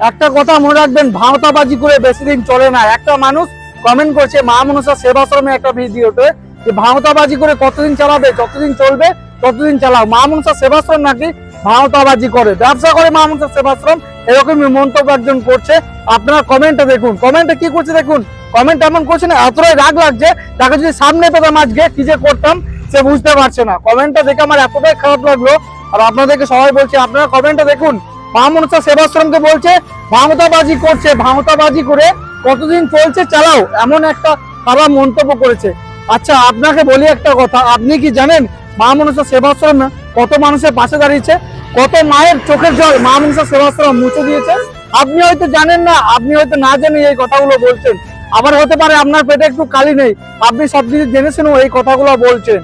একটা কথা মনে রাখবেন, ভাওতাবাজি করে বেশি দিন চলে না। একটা মানুষ কমেন্ট করছে মা মনসা সেবাশ্রমে একটা ভিডিওতে যে ভাওতাবাজি করে কতদিন চালাবে, যতদিন চলবে ততদিন চালাও। মা মনসা সেবাশ্রম নাকি ভাওতাবাজি করে, ব্যবসা করে মা মনসা সেবাশ্রম, এরকমই মন্তব্য একজন করছে। আপনারা কমেন্টটা দেখুন, কমেন্টে কি করছে দেখুন। কমেন্ট এমন করছে না, এতটাই রাগ লাগছে, তাকে যদি সামনে পেতাম আজকে কি যে করতাম সে বুঝতে পারছে না। কমেন্টটা দেখে আমার এতটাই খারাপ লাগলো। আর আপনাদেরকে সবাই বলছি, আপনারা কমেন্টটা দেখুন। মা মনসা সেবাশ্রমকে বলছে ভাওতাবাজি করছে, ভাওতাবাজি করে কতদিন চলছে চালাও, এমন একটা খারাপ মন্তব্য করেছে। আচ্ছা আপনাকে বলি একটা কথা, আপনি কি জানেন মা মনসা সেবাশ্রম কত মানুষের পাশে দাঁড়িয়েছে, কত মায়ের চোখের জল মা মনসা সেবাশ্রম মুছে দিয়েছে? আপনি হয়তো জানেন না, আপনি হয়তো না জেনে এই কথাগুলো বলছেন। আবার হতে পারে আপনার পেটে একটু কালি নেই, আপনি সবকিছু জেনে শুনেও এই কথাগুলো বলছেন।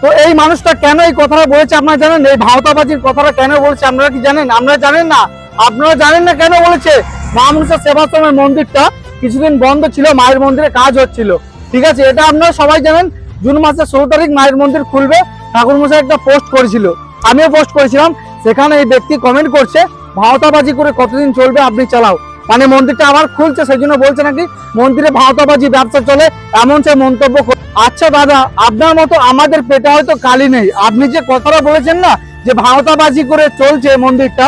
তো এই মানুষটা কেন এই কথাটা বলেছে আপনারা জানেন? এই ভাওতাবাজির কথাটা কেন বলছে আপনারা কি জানেন? আপনারা জানেন না? আপনারা জানেন না কেন বলেছে? মা মনসা সেবাশ্রমের মন্দিরটা কিছুদিন বন্ধ ছিল, মায়ের মন্দিরে কাজ হচ্ছিল, ঠিক আছে, এটা আপনারা সবাই জানেন। জুন মাসের 16 তারিখ মায়ের মন্দির খুলবে, ঠাকুরমশাই একটা পোস্ট করেছিল, আমিও পোস্ট করেছিলাম। সেখানে এই ব্যক্তি কমেন্ট করছে ভাওতাবাজি করে কতদিন চলবে, আপনি চালাও। মানে মন্দিরটা আবার খুলছে, সেই জন্য বলছে নাকি মন্দিরে ভাওতাবাজি ব্যবসা চলে, এমন সে মন্তব্য। আচ্ছা দাদা, আপনার মতো আমাদের পেটে হয়তো কালি নেই, আপনি যে কথাটা বলেছেন না যে ভাওতাবাজি করে চলছে মন্দিরটা,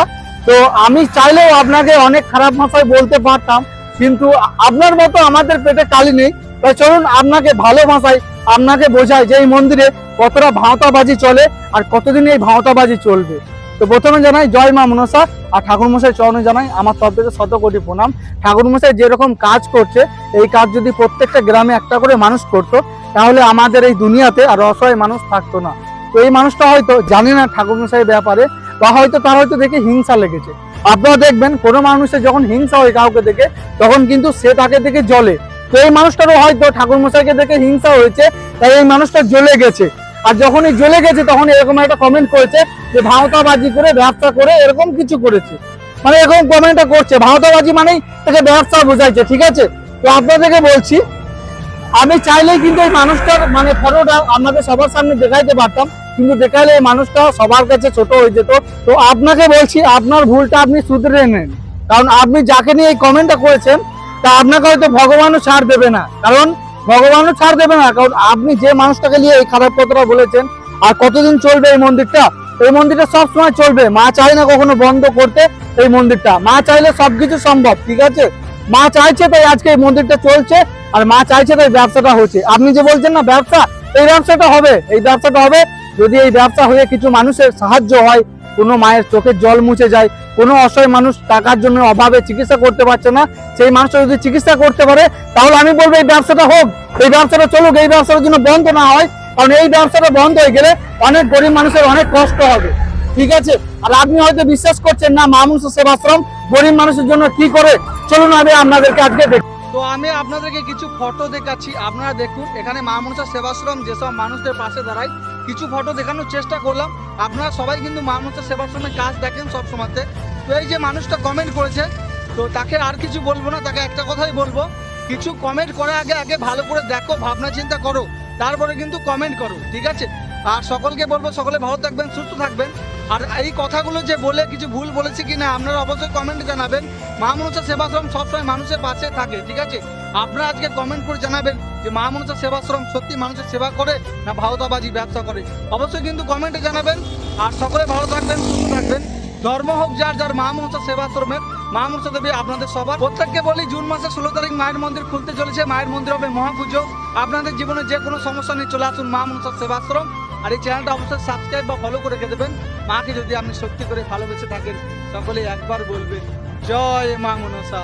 তো আমি চাইলেও আপনাকে অনেক খারাপ ভাষায় বলতে পারতাম, কিন্তু আপনার মতো আমাদের পেটে কালি নেই। তাই চলুন আপনাকে ভালো ভাষায় আপনাকে বোঝায় যে এই মন্দিরে কতটা ভাওতাবাজি চলে আর কতদিন এই ভাওতাবাজি চলবে। তো প্রথমে জানাই জয় মা মনসা, আর ঠাকুরমশাই চরণে জানাই আমার তরফ থেকে শত কোটি প্রণাম। ঠাকুরমশাই যেরকম কাজ করছে, এই কাজ যদি প্রত্যেকটা গ্রামে একটা করে মানুষ করতো, তাহলে আমাদের এই দুনিয়াতে আর অসহায় মানুষ থাকতো না। তো এই মানুষটা হয়তো জানে না ঠাকুরমশাই ব্যাপারে, বা হয়তো তার হয়তো দেখে হিংসা লেগেছে। আপনারা দেখবেন কোনো মানুষের যখন হিংসা হয় কাউকে দেখে, তখন কিন্তু সে তাকে দেখে জ্বলে। তো এই মানুষটারও হয়তো ঠাকুরমশাইকে দেখে হিংসা হয়েছে, তাই এই মানুষটা জ্বলে গেছে। আর যখনই জ্বলে গেছে তখন এরকম একটা কমেন্ট করেছে যে ভাওতাবাজি করে ব্যবসা করে এরকম কিছু করেছে, মানে এরকম কমেন্টটা করছে। ভাওতাবাজি মানেই তাকে ব্যবসা বোঝাইছে, ঠিক আছে। তো আপনাদেরকে বলছি, আমি চাইলেই কিন্তু এই মানুষটার মানে ফটোটা আপনাদের সবার সামনে দেখাইতে পারতাম, কিন্তু দেখাইলে এই মানুষটা সবার কাছে ছোট হয়ে যেত। তো আপনাকে বলছি, আপনার ভুলটা আপনি শুধরে নেন, কারণ আপনি যাকে নিয়ে এই কমেন্টটা করেছেন তা আপনাকে হয়তো ভগবানও ছাড় দেবে না, কারণ ভগবানও ছাড় দেবে না, কারণ আপনি যে মানুষটাকে নিয়ে এই খারাপ কথাটা বলেছেন। আর কতদিন চলবে এই মন্দিরটা? এই মন্দিরটা সবসময় চলবে, মা চায় না কখনো বন্ধ করতে এই মন্দিরটা। মা চাইলে সবকিছু সম্ভব, ঠিক আছে। মা চাইছে তাই আজকে এই মন্দিরটা চলছে, আর মা চাইছে তাই ব্যবসাটা হচ্ছে। আপনি যে বলছেন না ব্যবসা, এই ব্যবসাটা হবে, এই ব্যবসাটা হবে যদি এই ব্যবসা হয়ে কিছু মানুষের সাহায্য হয়, কোনো মায়ের চোখের জল মুছে যায়, কোনো অসহায় মানুষ টাকার জন্য অভাবে চিকিৎসা করতে পারছে না, সেই মানুষটা যদি চিকিৎসা করতে পারে, তাহলে আমি বলবো এই ব্যবসাটা হোক, এই ব্যবসাটা চলুক, এই ব্যবসাটার জন্য বন্ধ না হয়। কারণ এই ব্যবসাটা বন্ধ হয়ে গেলে অনেক গরিব মানুষের অনেক কষ্ট হবে, ঠিক আছে। আর আপনি হয়তো বিশ্বাস করছেন না মা মনসা সেবাশ্রম গরিব মানুষের জন্য কি করে, চলুন আমি আপনাদেরকে আজকে দেখি। তো আমি আপনাদেরকে কিছু ফটো দেখাচ্ছি, আপনারা দেখুন। এখানে মা মনসা সেবাশ্রম যেসব মানুষদের পাশে দাঁড়ায়, কিছু ফটো দেখানোর চেষ্টা করলাম। আপনারা সবাই কিন্তু মা মনসা সেবাশ্রমের কাজ দেখেন সব সময়তে। তো এই যে মানুষটা কমেন্ট করেছে, তো তাকে আর কিছু বলবো না, তাকে একটা কথাই বলবো, কিছু কমেন্ট করার আগে আগে ভালো করে দেখো, ভাবনা চিন্তা করো, তারপরে কিন্তু কমেন্ট করো, ঠিক আছে। আর সকলকে বলবো সকলে ভালো থাকবেন, সুস্থ থাকবেন। আর এই কথাগুলো যে বলে কিছু ভুল বলেছি কিনা আপনারা অবশ্যই কমেন্টে জানাবেন। মা মনসা সেবাশ্রম সবসময় মানুষের পাশে থাকে, ঠিক আছে। আপনারা আজকে কমেন্ট করে জানাবেন যে মা মনসা সেবাশ্রম সত্যি মানুষের সেবা করে না ভাওতাবাজি ব্যবসা করে, অবশ্যই কিন্তু কমেন্টে জানাবেন। আর সকলে ভালো থাকবেন, সুস্থ থাকবেন। ধর্ম হোক যার যার, মা মনসা সেবাশ্রমের মা মনসা দেবী আপনাদের সবার। প্রত্যেককে বলি জুন মাসের 16 তারিখ মায়ের মন্দির খুলতে চলেছে, মায়ের মন্দির হবে মহাপুজো। আপনাদের জীবনে যে কোনো সমস্যা নিয়ে চলে আসুন মা মনসা সেবাশ্রম। আর এই চ্যানেলটা অবশ্যই সাবস্ক্রাইব বা ফলো করে রেখে দেবেন। মাকে যদি আপনি সত্যি করে ভালোবেসে থাকেন, সকলে একবার বলবেন জয় মা মনসা।